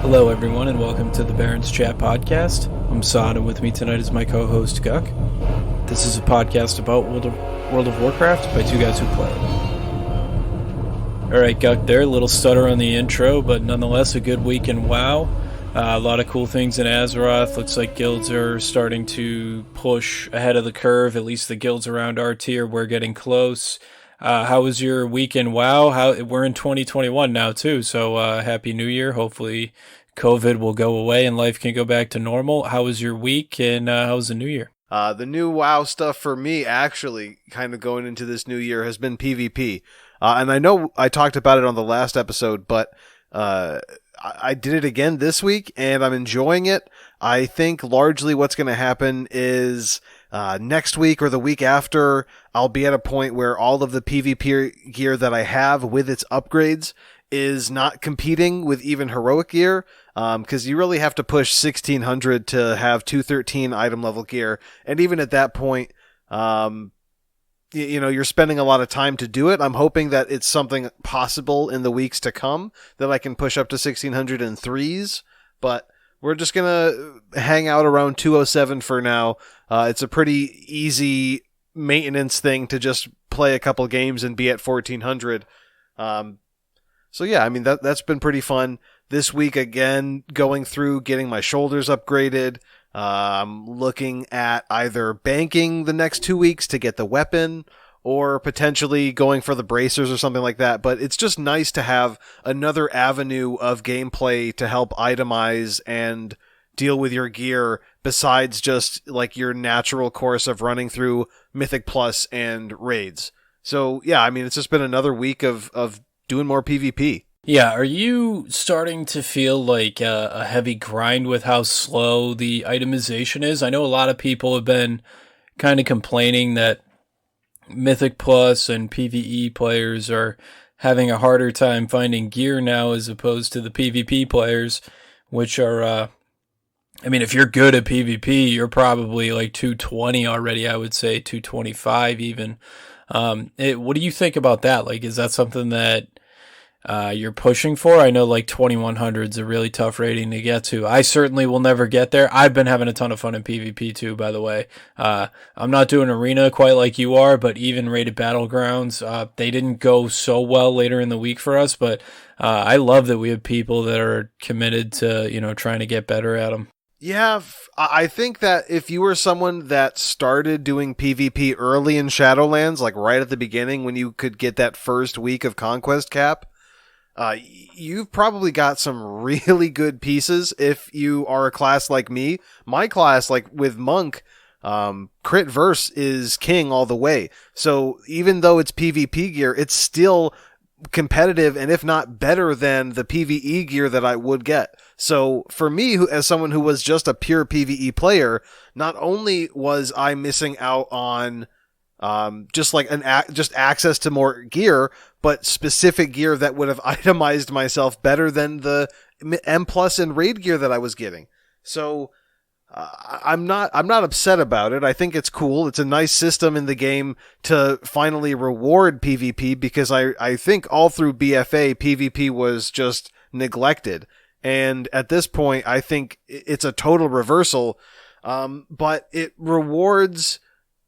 Hello, everyone, and welcome to the Barrens Chat Podcast. I'm Saad, and with me tonight is my co-host, Guck. This is a podcast about World of Warcraft by two guys who play. Alright, Guck there, a little stutter on the intro, but nonetheless a good week in WoW. A lot of cool things in Azeroth. Looks like guilds are starting to push ahead of the curve, at least the guilds around our tier. We're getting close. How was your week in WoW? We're in 2021 now too, so Happy New Year. Hopefully COVID will go away and life can go back to normal. How was your week and how was the new year? The new WoW stuff for me, actually, kind of going into this new year, has been PvP. And I know I talked about it on the last episode, but I did it again this week, and I'm enjoying it. I think largely what's going to happen is next week or the week after, I'll be at a point where all of the PvP gear that I have with its upgrades is not competing with even heroic gear, because you really have to push 1600 to have 213 item level gear, and even at that point, you're spending a lot of time to do it. I'm hoping that it's something possible in the weeks to come that I can push up to 1600 in threes, but we're just gonna hang out around 207 for now. It's a pretty easy maintenance thing to just play a couple games and be at 1400. So yeah, I mean, that's been pretty fun. This week, again, going through getting my shoulders upgraded. I'm looking at either banking the next 2 weeks to get the weapon or potentially going for the bracers or something like that. But it's just nice to have another avenue of gameplay to help itemize and deal with your gear besides just like your natural course of running through Mythic Plus and raids. So yeah, I mean, it's just been another week of doing more PvP. Yeah, are you starting to feel like a heavy grind with how slow the itemization is? I know a lot of people have been kind of complaining that Mythic Plus and PvE players are having a harder time finding gear now as opposed to the PvP players, which are, I mean, if you're good at PvP, you're probably like 220 already, I would say, 225 even. What do you think about that? Like, is that something that you're pushing for? I know like 2100 is a really tough rating to get to. I certainly will never get there. I've been having a ton of fun in PvP too, by the way. I'm not doing arena quite like you are, but even rated battlegrounds, they didn't go so well later in the week for us, but I love that we have people that are committed to, trying to get better at them. Yeah, I think that if you were someone that started doing PvP early in Shadowlands, like right at the beginning when you could get that first week of Conquest cap, you've probably got some really good pieces if you are a class like me. My class, like with Monk, crit verse is king all the way. So even though it's PvP gear, it's still competitive and if not better than the PvE gear that I would get. So for me, as someone who was just a pure PvE player, not only was I missing out on just access to more gear, but specific gear that would have itemized myself better than the M plus and raid gear that I was getting. So I'm not upset about it. I think it's cool. It's a nice system in the game to finally reward PvP, because I think all through BFA PvP was just neglected. And at this point, I think it's a total reversal. But it rewards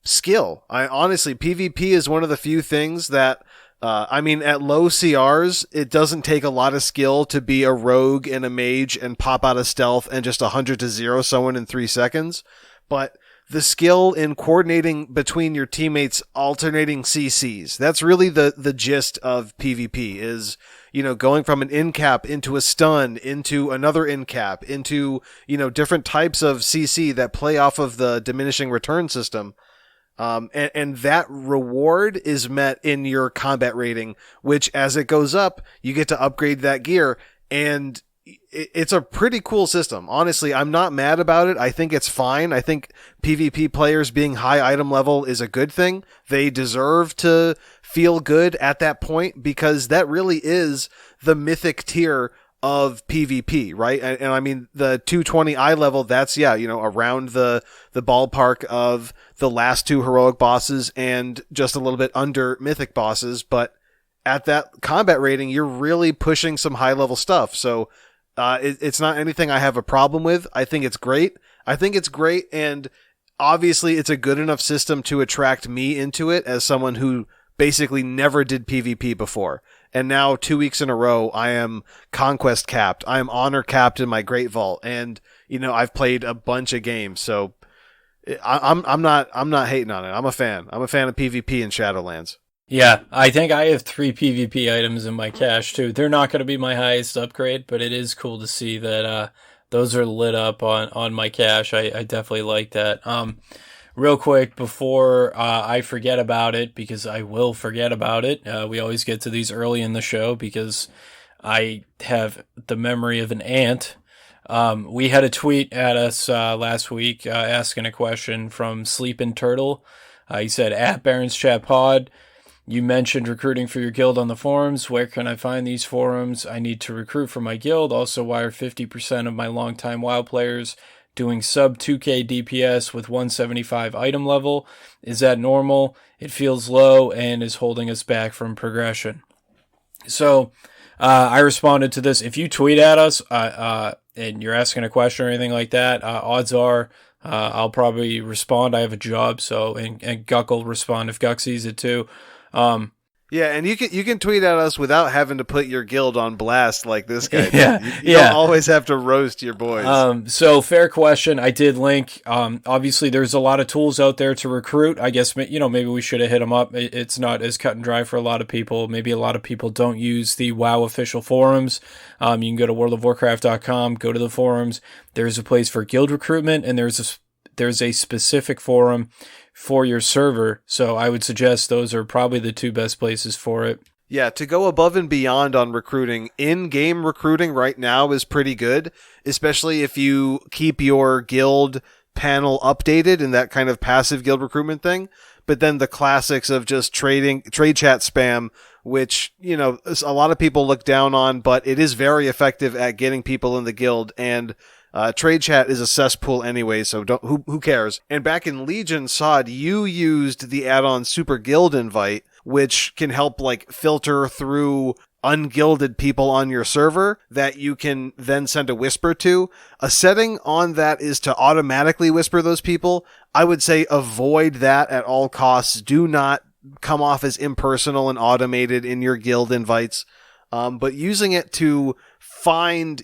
skill. Honestly, PvP is one of the few things that, at low CRs, it doesn't take a lot of skill to be a rogue and a mage and pop out of stealth and just 100 to 0 someone in 3 seconds. But the skill in coordinating between your teammates, alternating CCs, that's really the gist of PvP is, going from an in cap into a stun, into another in cap, into, different types of CC that play off of the diminishing return system. And that reward is met in your combat rating, which as it goes up, you get to upgrade that gear. And it's a pretty cool system. Honestly, I'm not mad about it. I think it's fine. I think PvP players being high item level is a good thing. They deserve to feel good at that point, because that really is the mythic tier of PvP, right? And I mean, the 220 eye level, that's, around the ballpark of the last 2 heroic bosses and just a little bit under mythic bosses. But at that combat rating, you're really pushing some high level stuff. So It's not anything I have a problem with. I think it's great. And obviously it's a good enough system to attract me into it as someone who basically never did PvP before. And now 2 weeks in a row, I am conquest capped. I am honor capped in my Great Vault, and I've played a bunch of games, so I'm not hating on it. I'm a fan. I'm a fan of PvP in Shadowlands. Yeah, I think I have 3 PvP items in my cache too. They're not going to be my highest upgrade, but it is cool to see that those are lit up on my cache. I definitely like that. Real quick before I forget about it, because I will forget about it. We always get to these early in the show because I have the memory of an ant. We had a tweet at us last week asking a question from Sleepin' Turtle. He said, at Barrens Chat Pod, you mentioned recruiting for your guild on the forums. Where can I find these forums? I need to recruit for my guild. Also, why are 50% of my longtime WoW players doing sub 2k DPS with 175 item level? Is that normal? It feels low and is holding us back from progression. So I responded to this. If you tweet at us and you're asking a question or anything like that, odds are I'll probably respond. I have a job, so and Guck will respond if Guck sees it too. Yeah, and you can tweet at us without having to put your guild on blast like this guy did. Yeah, you don't always have to roast your boys. So fair question. I did link. Obviously, there's a lot of tools out there to recruit. I guess maybe we should have hit them up. It's not as cut and dry for a lot of people. Maybe a lot of people don't use the WoW official forums. You can go to worldofwarcraft.com, go to the forums. There's a place for guild recruitment, and there's a specific forum for your server. So I would suggest those are probably the 2 best places for it. Yeah, to go above and beyond on recruiting, in-game recruiting right now is pretty good, especially if you keep your guild panel updated in that kind of passive guild recruitment thing. But then the classics of just trade chat spam, which, a lot of people look down on, but it is very effective at getting people in the guild, and trade chat is a cesspool anyway, so who cares? And back in Legion, Sod, you used the add-on Super Guild Invite, which can help filter through ungilded people on your server that you can then send a whisper to. A setting on that is to automatically whisper those people. I would say avoid that at all costs. Do not come off as impersonal and automated in your guild invites. But using it to find,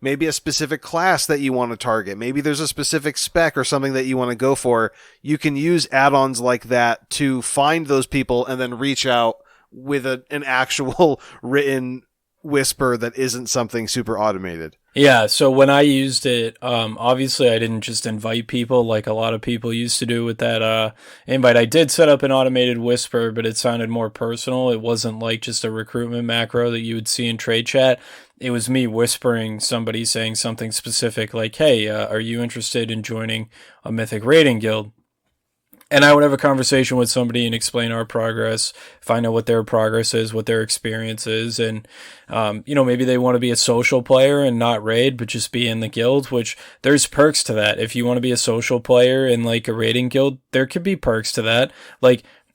maybe a specific class that you want to target. Maybe there's a specific spec or something that you want to go for. You can use add-ons like that to find those people and then reach out with an actual written whisper that isn't something super automated. Yeah, so when I used it, obviously I didn't just invite people like a lot of people used to do with that invite. I did set up an automated whisper, but it sounded more personal. It wasn't like just a recruitment macro that you would see in trade chat. It was me whispering somebody saying something specific like, hey, are you interested in joining a Mythic Raiding Guild? And I would have a conversation with somebody and explain our progress, find out what their progress is, what their experience is. And, maybe they want to be a social player and not raid, but just be in the guild, which there's perks to that. If you want to be a social player in a raiding guild, there could be perks to that.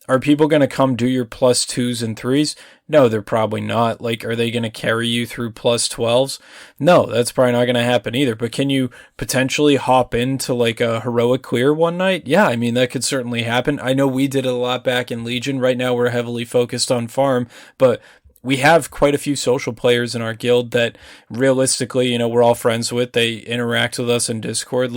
Are people going to come do your +2s and 3s? No, they're probably not. Are they going to carry you through +12s? No, that's probably not going to happen either. But can you potentially hop into a heroic clear one night? Yeah, I mean, that could certainly happen. I know we did it a lot back in Legion. Right now we're heavily focused on farm, but we have quite a few social players in our guild that realistically, we're all friends with. They interact with us in Discord.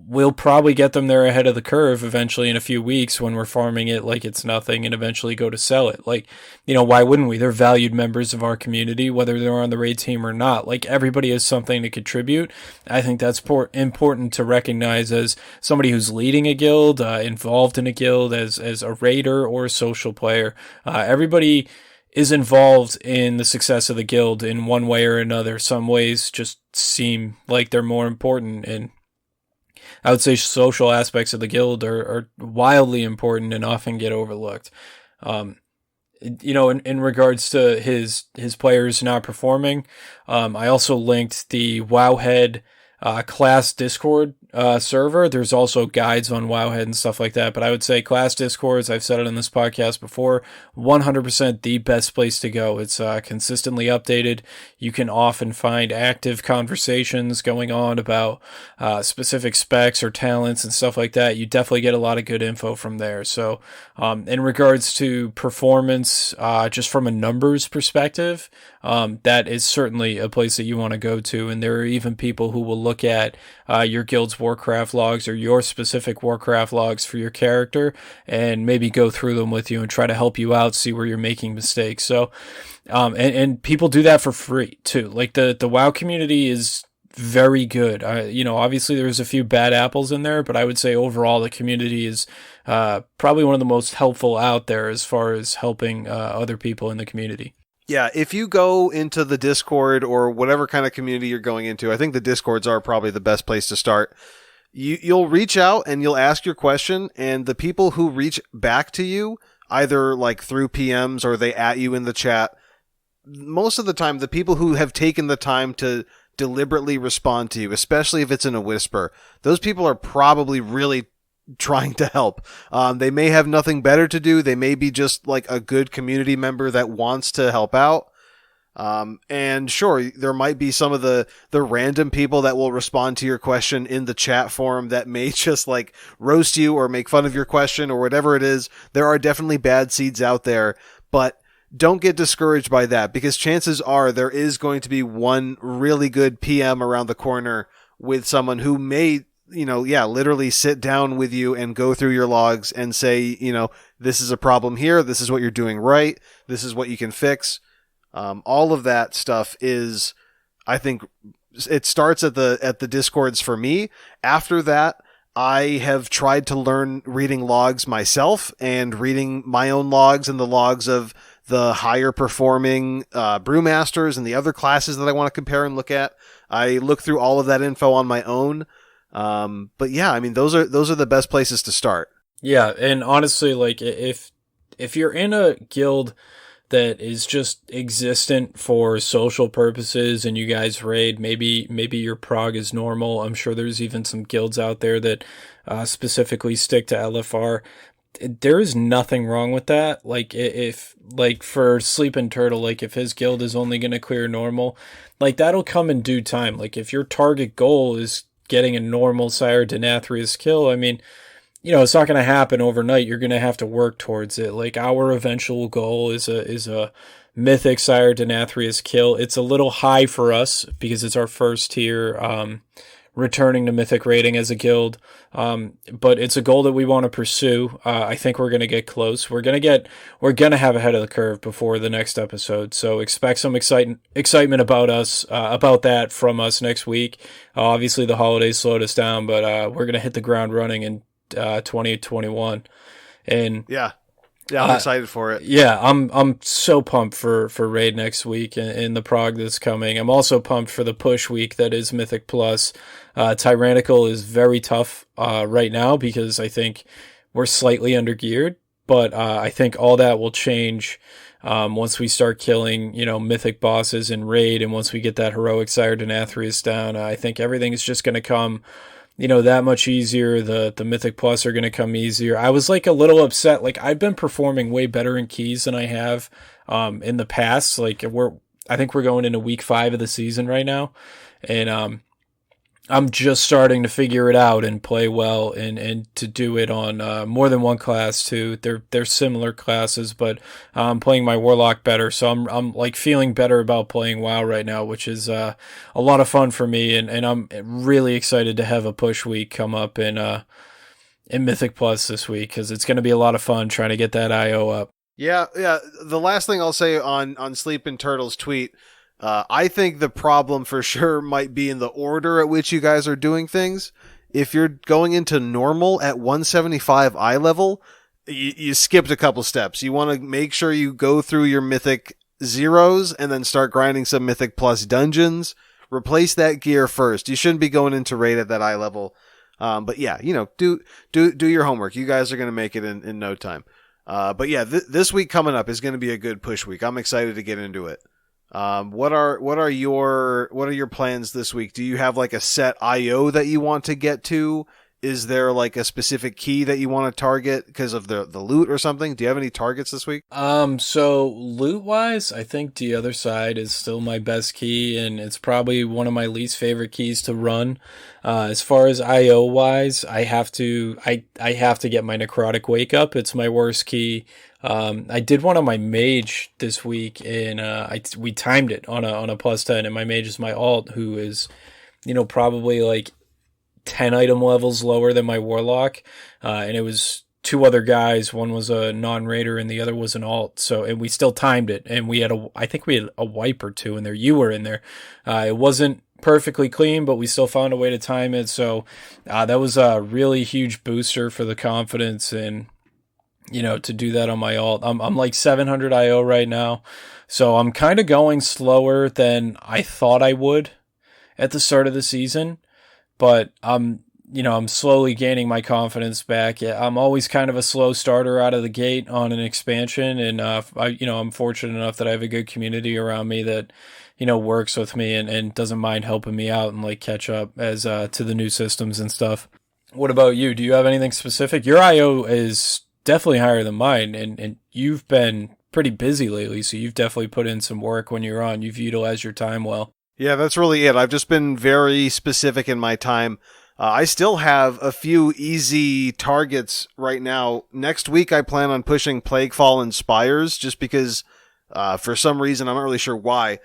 We'll probably get them there ahead of the curve eventually in a few weeks when we're farming it like it's nothing and eventually go to sell it. Why wouldn't we? They're valued members of our community, whether they're on the raid team or not. Everybody has something to contribute. I think that's important to recognize as somebody who's leading a guild, involved in a guild, as a raider or a social player. Everybody is involved in the success of the guild in one way or another. Some ways just seem like they're more important, and I would say social aspects of the guild are wildly important and often get overlooked. In regards to his players not performing, I also linked the Wowhead class Discord server. There's also guides on Wowhead and stuff like that. But I would say class discords, I've said it on this podcast before, 100% the best place to go. It's consistently updated. You can often find active conversations going on about specific specs or talents and stuff like that. You definitely get a lot of good info from there. So in regards to performance, just from a numbers perspective, that is certainly a place that you want to go to. And there are even people who will look at your guild's Warcraft logs or your specific Warcraft logs for your character and maybe go through them with you and try to help you out, see where you're making mistakes. So, and people do that for free too. Like the WoW community is very good. Obviously there's a few bad apples in there, but I would say overall the community is probably one of the most helpful out there as far as helping other people in the community. Yeah, if you go into the Discord or whatever kind of community you're going into, I think the Discords are probably the best place to start. You'll reach out and you'll ask your question, and the people who reach back to you, either like through PMs or they at you in the chat, most of the time, the people who have taken the time to deliberately respond to you, especially if it's in a whisper, those people are probably really trying to help. They may have nothing better to do. They may be just like a good community member that wants to help out. And sure, there might be some of the random people that will respond to your question in the chat forum that may just like roast you or make fun of your question or whatever it is. There are definitely bad seeds out there, but don't get discouraged by that, because chances are there is going to be one really good PM around the corner with someone who may, literally sit down with you and go through your logs and say, this is a problem here. This is what you're doing right. This is what you can fix. All of that stuff is, I think it starts at the Discords for me. After that, I have tried to learn reading logs myself and reading my own logs and the logs of the higher performing brewmasters and the other classes that I want to compare and look at. I look through all of that info on my own. But yeah, I mean, those are the best places to start. Yeah. And honestly, like if you're in a guild that is just existent for social purposes and you guys raid, maybe your prog is normal. I'm sure there's even some guilds out there that specifically stick to LFR. There is nothing wrong with that. Like if like for Sleeping Turtle, like if his guild is only going to clear normal, like that'll come in due time. Like if your target goal is getting a normal Sire Denath kill, I mean, it's not going to happen overnight. You're going to have to work towards it. Like our eventual goal is a mythic Sire Denath kill. It's a little high for us because it's our first tier, returning to mythic rating as a guild. But it's a goal that we want to pursue. I think we're going to get close. We're going to have ahead of the curve before the next episode. So expect some excitement about us, about that from us next week. Obviously the holidays slowed us down, but, we're going to hit the ground running in 2021. And yeah, I'm excited for it. Yeah, I'm so pumped for raid next week and the prog that's coming. I'm also pumped for the push week that is Mythic Plus. Tyrannical is very tough right now because I think we're slightly undergeared, but I think all that will change once we start killing, mythic bosses in raid, and once we get that heroic Sire Denathrius down. I think everything is just going to come that much easier. The Mythic Plus are going to come easier. I was like a little upset. Like I've been performing way better in keys than I have in the past. Like I think we're going into week 5 of the season right now. And I'm just starting to figure it out and play well and to do it on more than one class too. They're similar classes, but I'm playing my Warlock better. So I'm like feeling better about playing WoW right now, which is a lot of fun for me. And I'm really excited to have a push week come up in Mythic Plus this week, because it's going to be a lot of fun trying to get that IO up. Yeah. The last thing I'll say on Sleeping Turtle's tweet, I think the problem for sure might be in the order at which you guys are doing things. If you're going into normal at 175 eye level, you skipped a couple steps. You want to make sure you go through your mythic zeros and then start grinding some mythic plus dungeons. Replace that gear first. You shouldn't be going into raid at that eye level. But yeah, do your homework. You guys are going to make it in no time. But yeah, this week coming up is going to be a good push week. I'm excited to get into it. What are your plans this week? Do you have like a set IO that you want to get to? Is there like a specific key that you want to target because of the loot or something? Do you have any targets this week? So loot wise, I think the other side is still my best key, and it's probably one of my least favorite keys to run. As far as IO wise, I have to get my necrotic wake up. It's my worst key. I did one on my mage this week, and we timed it on a +10, and my mage is my alt, who is, probably like 10 item levels lower than my warlock, and it was two other guys. One was a non-raider and the other was an alt. So, and we still timed it, and I think we had a wipe or two in there. You were in there. It wasn't perfectly clean, but we still found a way to time it. So that was a really huge booster for the confidence, and to do that on my alt. I'm like 700 IO right now, so I'm kind of going slower than I thought I would at the start of the season, but I'm slowly gaining my confidence back. Yeah, I'm always kind of a slow starter out of the gate on an expansion, and I'm fortunate enough that I have a good community around me that works with me and doesn't mind helping me out and like catch up as to the new systems and stuff. What about you? Do you have anything specific? Your IO is definitely higher than mine, and you've been pretty busy lately, so you've definitely put in some work when you're on. You've utilized your time well. Yeah, that's really it. I've just been very specific in my time. I still have a few easy targets right now. Next week, I plan on pushing Plaguefall and Spires just because, for some reason, I'm not really sure why.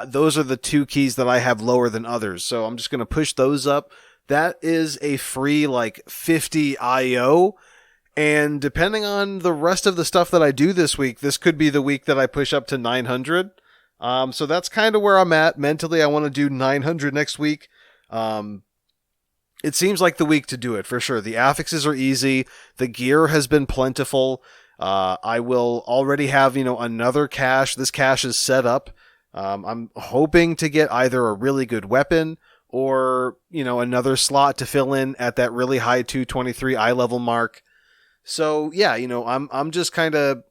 Those are the two keys that I have lower than others. So I'm just going to push those up. That is a free, like, 50 IO. And depending on the rest of the stuff that I do this week, this could be the week that I push up to 900. So that's kind of where I'm at. Mentally, I want to do 900 next week. It seems like the week to do it, for sure. The affixes are easy. The gear has been plentiful. I will already have, another cache. This cache is set up. I'm hoping to get either a really good weapon or, another slot to fill in at that really high 223 eye level mark. So, yeah, I'm just kind of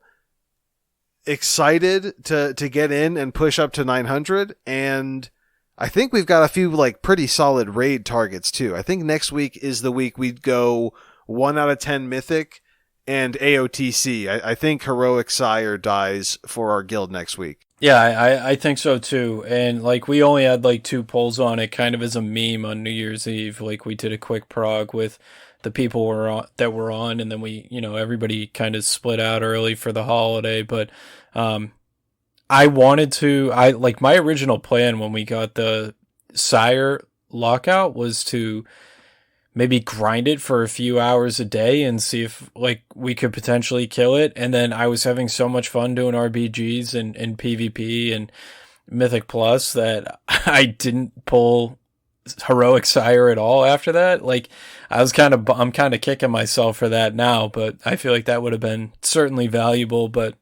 excited to get in and push up to 900, and I think we've got a few like pretty solid raid targets too. I think next week is the week we'd go 1 out of 10 mythic and AOTC. I think heroic sire dies for our guild next week. Yeah, I think so too. And like we only had like 2 polls on it, kind of as a meme on New Year's Eve. Like we did a quick prog with the people that were on, and then we, everybody kind of split out early for the holiday. But I like my original plan when we got the sire lockout was to maybe grind it for a few hours a day and see if like we could potentially kill it. And then I was having so much fun doing RBGs and PvP and Mythic Plus that I didn't pull heroic sire at all after that. Like I'm kind of kicking myself for that now, but I feel like that would have been certainly valuable. But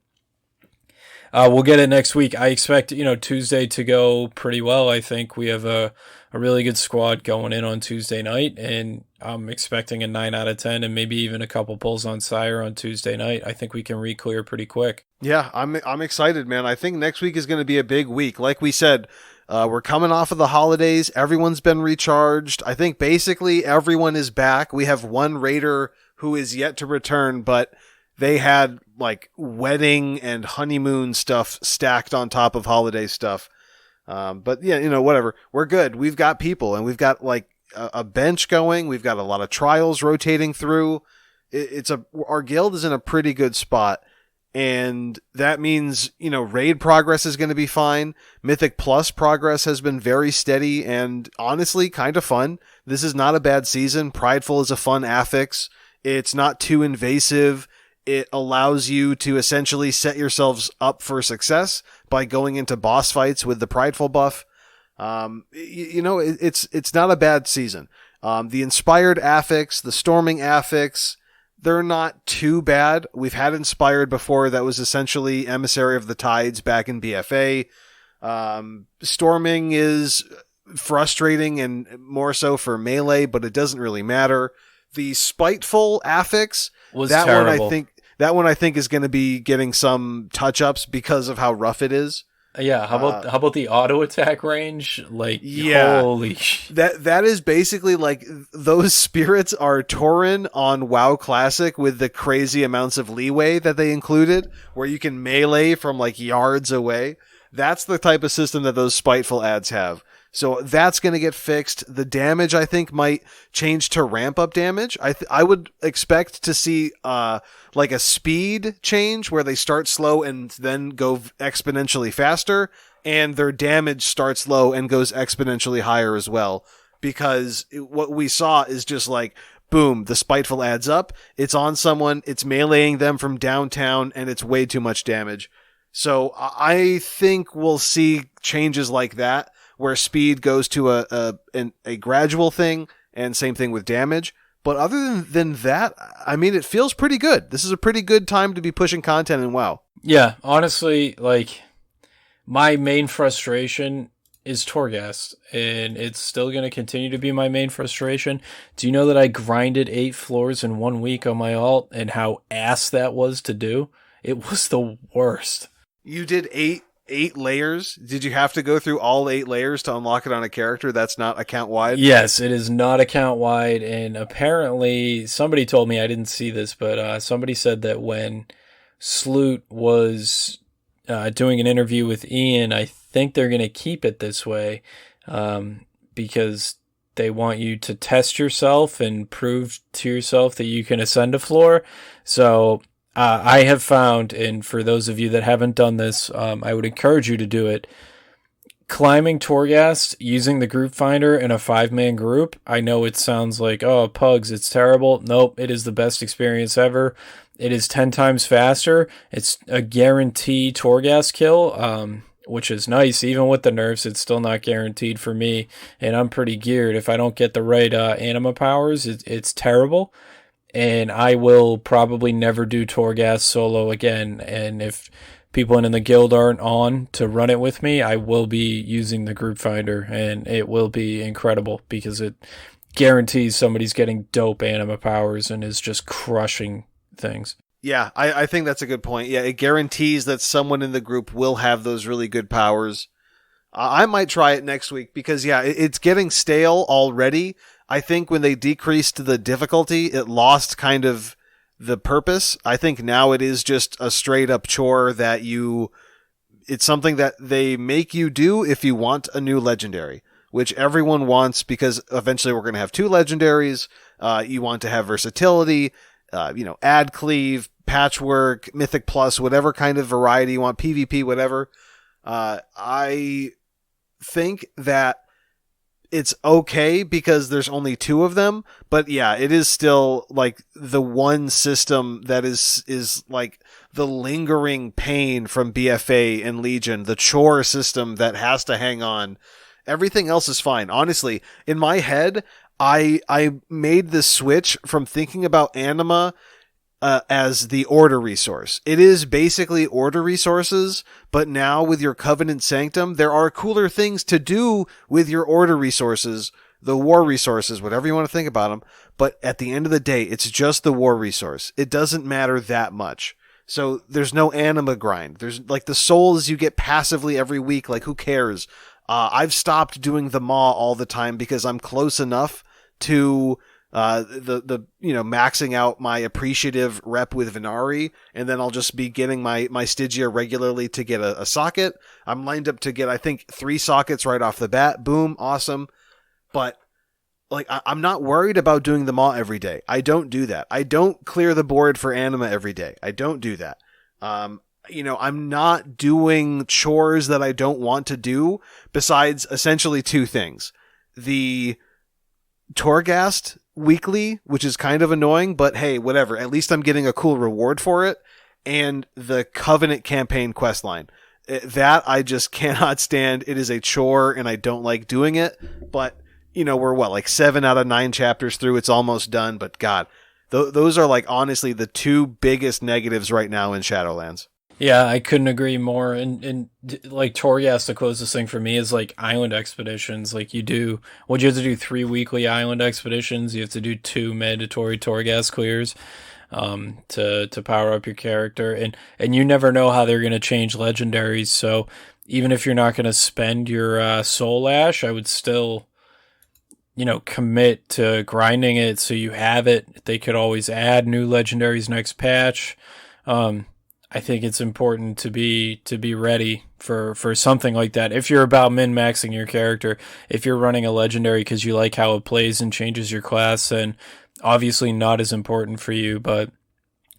we'll get it next week. I expect, Tuesday to go pretty well. I think we have a really good squad going in on Tuesday night, and I'm expecting a 9 out of 10 and maybe even a couple pulls on Sire on Tuesday night. I think we can re-clear pretty quick. Yeah, I'm excited, man. I think next week is going to be a big week. Like we said, we're coming off of the holidays. Everyone's been recharged. I think basically everyone is back. We have one raider who is yet to return, but they had like wedding and honeymoon stuff stacked on top of holiday stuff. But yeah, whatever. We're good. We've got people, and we've got like a bench going. We've got a lot of trials rotating through. Our guild is in a pretty good spot. And that means, raid progress is going to be fine. Mythic Plus progress has been very steady and honestly kind of fun. This is not a bad season. Prideful is a fun affix. It's not too invasive. It allows you to essentially set yourselves up for success by going into boss fights with the Prideful buff. It's not a bad season. The Inspired affix, the Storming affix, they're not too bad. We've had Inspired before that was essentially Emissary of the Tides back in BFA. Storming is frustrating and more so for melee, but it doesn't really matter. The Spiteful affix was terrible. That one I think is going to be getting some touch-ups because of how rough it is. Yeah, how about the auto attack range? Like, Yeah, holy that is basically like those spirits are Tauren on WoW Classic with the crazy amounts of leeway that they included, where you can melee from like yards away. That's the type of system that those spiteful ads have. So that's going to get fixed. The damage, I think, might change to ramp up damage. I would expect to see like a speed change where they start slow and then go exponentially faster, and their damage starts low and goes exponentially higher as well. Because what we saw is just like, boom, the spiteful adds up, it's on someone, it's meleeing them from downtown, and it's way too much damage. So I think we'll see changes like that, where speed goes to a gradual thing, and same thing with damage. But other than that, I mean, it feels pretty good. This is a pretty good time to be pushing content in WoW. Yeah, honestly, like, my main frustration is Torghast, and it's still going to continue to be my main frustration. Do you know that I grinded 8 floors in 1 week on my alt, and how ass that was to do? It was the worst. You did eight layers. Did you have to go through all 8 layers to unlock it on a character that's not account wide? Yes, it is not account wide, and apparently somebody told me, I didn't see this, but somebody said that when Sloot was doing an interview with Ian, I think they're going to keep it this way because they want you to test yourself and prove to yourself that you can ascend a floor. So I have found, and for those of you that haven't done this, I would encourage you to do it. Climbing Torghast using the group finder in a 5-man group. I know it sounds like, oh, pugs, it's terrible. Nope, it is the best experience ever. It is 10 times faster. It's a guarantee Torghast kill, which is nice. Even with the nerfs, it's still not guaranteed for me, and I'm pretty geared. If I don't get the right anima powers, it's terrible. And I will probably never do Torghast solo again. And if people in the guild aren't on to run it with me, I will be using the group finder, and it will be incredible because it guarantees somebody's getting dope anima powers and is just crushing things. Yeah, I think that's a good point. Yeah, it guarantees that someone in the group will have those really good powers. I might try it next week because, yeah, it's getting stale already. I think when they decreased the difficulty, it lost kind of the purpose. I think now it is just a straight up chore that it's something that they make you do if you want a new legendary, which everyone wants because eventually we're going to have 2 legendaries. You want to have versatility, ad cleave, patchwork, mythic plus, whatever kind of variety you want, PvP, whatever. I think that it's okay because there's only 2 of them, but yeah, it is still like the one system that is like the lingering pain from BFA and Legion, the chore system that has to hang on. Everything else is fine. Honestly, in my head, I made the switch from thinking about anima as the order resource. It is basically order resources, but now with your Covenant Sanctum, there are cooler things to do with your order resources, the war resources, whatever you want to think about them. But at the end of the day, it's just the war resource. It doesn't matter that much. So there's no anima grind. There's like the souls you get passively every week. Like, who cares? I've stopped doing the Maw all the time because I'm close enough to maxing out my appreciative rep with Venari, and then I'll just be getting my Stygia regularly to get a socket. I'm lined up to get, I think, 3 sockets right off the bat. Boom, awesome. But like, I'm not worried about doing the Maw every day. I don't do that. I don't clear the board for anima every day. I don't do that. I'm not doing chores that I don't want to do, besides essentially 2 things. The Torghast weekly, which is kind of annoying, but hey, whatever. At least I'm getting a cool reward for it. And the Covenant campaign questline. That I just cannot stand. It is a chore and I don't like doing it. But, we're like 7 out of 9 chapters through. It's almost done. But God, those are like honestly the 2 biggest negatives right now in Shadowlands. Yeah, I couldn't agree more. And like Torghast, the closest thing for me is like island expeditions. Like you have to do 3 weekly island expeditions. You have to do 2 mandatory Torghast clears to power up your character. And you never know how they're going to change legendaries. So even if you're not going to spend your soul ash, I would still, commit to grinding it so you have it. They could always add new legendaries next patch. I think it's important to be ready for something like that. If you're about min-maxing your character, if you're running a legendary because you like how it plays and changes your class, then obviously not as important for you. But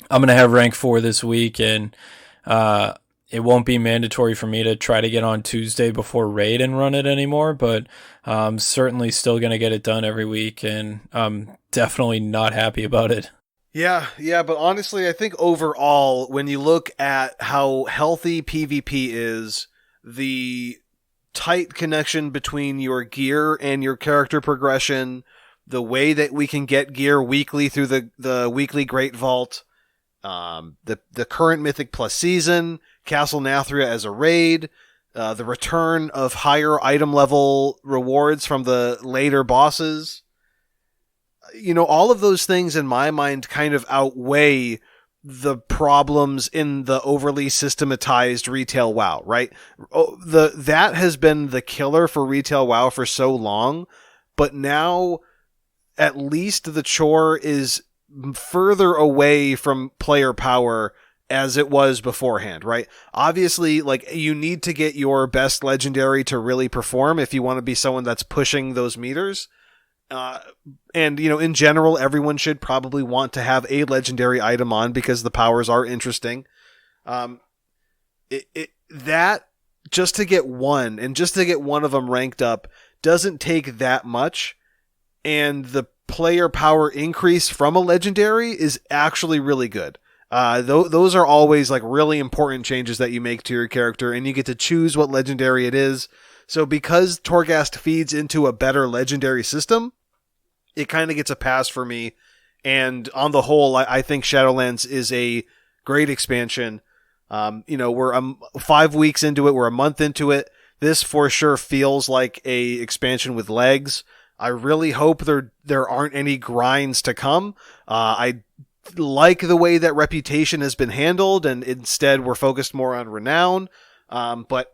I'm going to have rank 4 this week, and it won't be mandatory for me to try to get on Tuesday before raid and run it anymore, but I'm certainly still going to get it done every week, and I'm definitely not happy about it. Yeah, but honestly, I think overall, when you look at how healthy PvP is, the tight connection between your gear and your character progression, the way that we can get gear weekly through the weekly Great Vault, the current Mythic Plus season, Castle Nathria as a raid, the return of higher item level rewards from the later bosses, all of those things in my mind kind of outweigh the problems in the overly systematized retail WoW, right? That has been the killer for retail WoW for so long, but now at least the chore is further away from player power as it was beforehand, right? Obviously, you need to get your best legendary to really perform if you want to be someone that's pushing those meters. And in general, everyone should probably want to have a legendary item on because the powers are interesting. That just to get one, and just to get one of them ranked up, doesn't take that much. And the player power increase from a legendary is actually really good. Those are always really important changes that you make to your character, and you get to choose what legendary it is. So because Torghast feeds into a better legendary system, it kind of gets a pass for me. And on the whole, I think Shadowlands is a great expansion. We're 5 weeks into it. We're a month into it. This for sure feels like a expansion with legs. I really hope there aren't any grinds to come. I like the way that reputation has been handled, and instead we're focused more on renown. But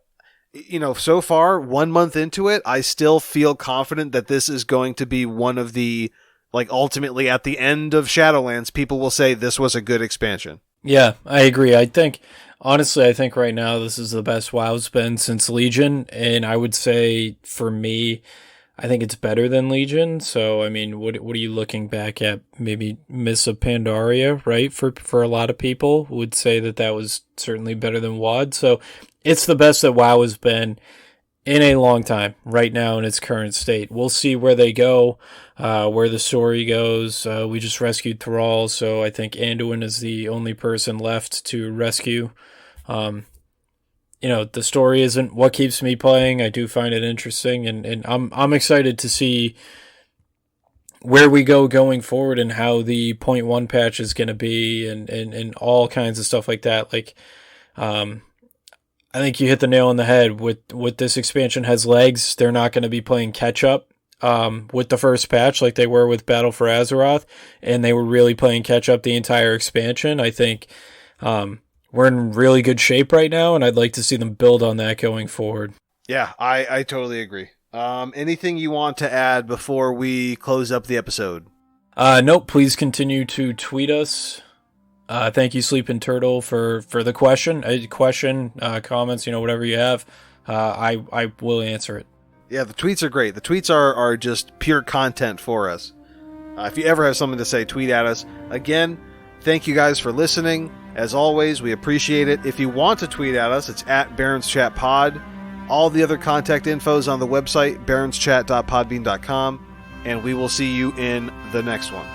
so far, 1 month into it, I still feel confident that this is going to be one of the, ultimately at the end of Shadowlands, people will say this was a good expansion. Yeah, I agree. Honestly, I think right now this is the best WoW's been since Legion, and I would say for me, I think it's better than Legion. So, I mean, what are you looking back at? Maybe Mists of Pandaria, right? For a lot of people would say that was certainly better than WoD. So it's the best that WoW has been in a long time right now in its current state. We'll see where they go, where the story goes. We just rescued Thrall, so I think Anduin is the only person left to rescue. The story isn't what keeps me playing. I do find it interesting, and I'm excited to see where we go going forward and how the 0.1 patch is going to be and all kinds of stuff like that. I think you hit the nail on the head with this expansion has legs. They're not going to be playing catch up with the first patch like they were with Battle for Azeroth, and they were really playing catch up the entire expansion. I think we're in really good shape right now, and I'd like to see them build on that going forward. Yeah, I totally agree. Anything you want to add before we close up the episode? Nope. Please continue to tweet us. Thank you, Sleeping Turtle, for the question. Comments, whatever you have. I will answer it. Yeah, the tweets are great. The tweets are just pure content for us. If you ever have something to say, tweet at us. Again, thank you guys for listening. As always, we appreciate it. If you want to tweet at us, it's at BarrensChatPod. All the other contact info is on the website, barrenschat.podbean.com, and we will see you in the next one.